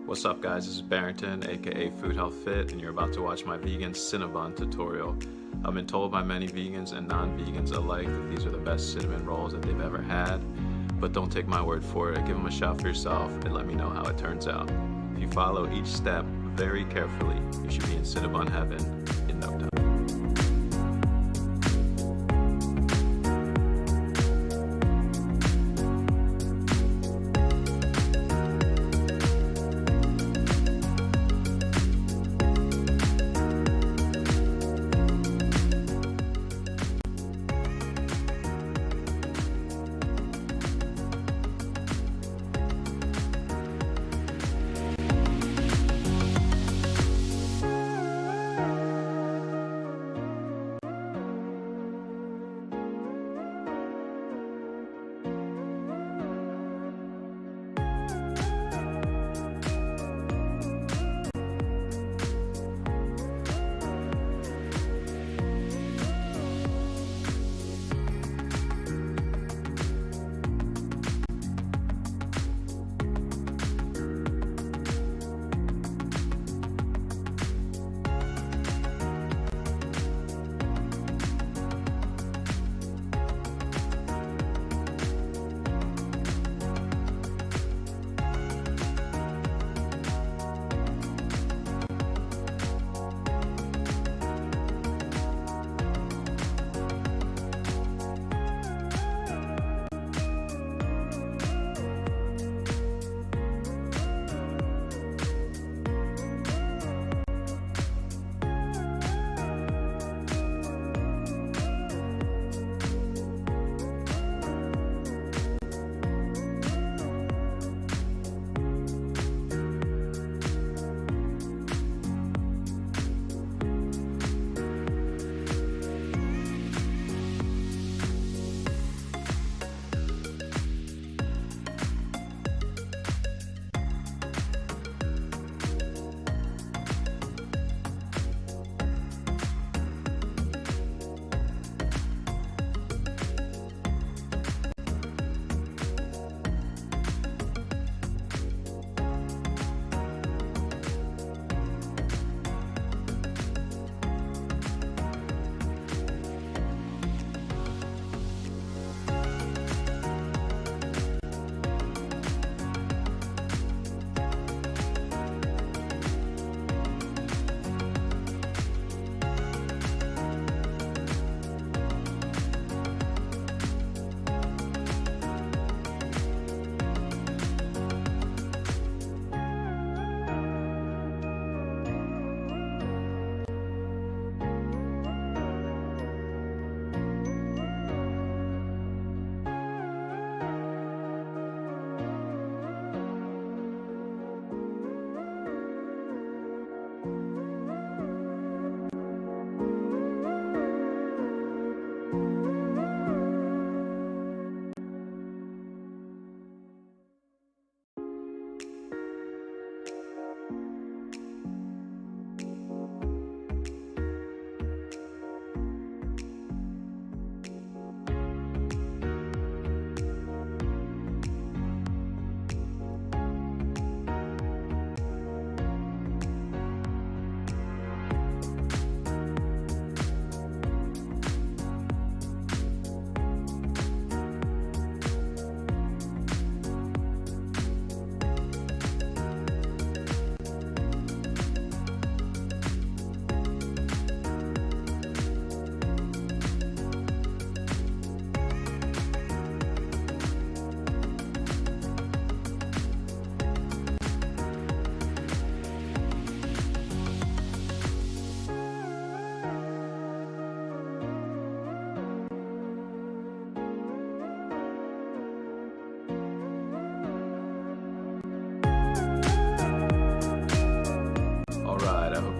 What's up guys, this is Barrington, aka Food Health Fit, and you're about to watch my vegan Cinnabon tutorial. I've been told by many vegans and non-vegans alike that these are the best cinnamon rolls that they've ever had, but don't take my word for it, give them a shot for yourself and let me know how it turns out. If you follow each step very carefully, you should be in Cinnabon heaven in no time.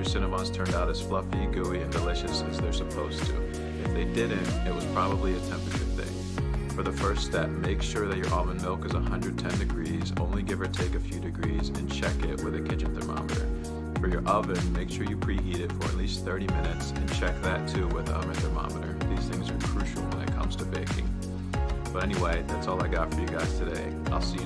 Cinnabons turned out as fluffy, gooey, and delicious as they're supposed to. If they didn't, it was probably a temperature thing. For the first step, make sure that your almond milk is 110 degrees, only give or take a few degrees, and check it with a kitchen thermometer. For your oven, make sure you preheat it for at least 30 minutes, and check that too with the oven thermometer. These things are crucial when it comes to baking. But anyway, that's all I got for you guys today. I'll see you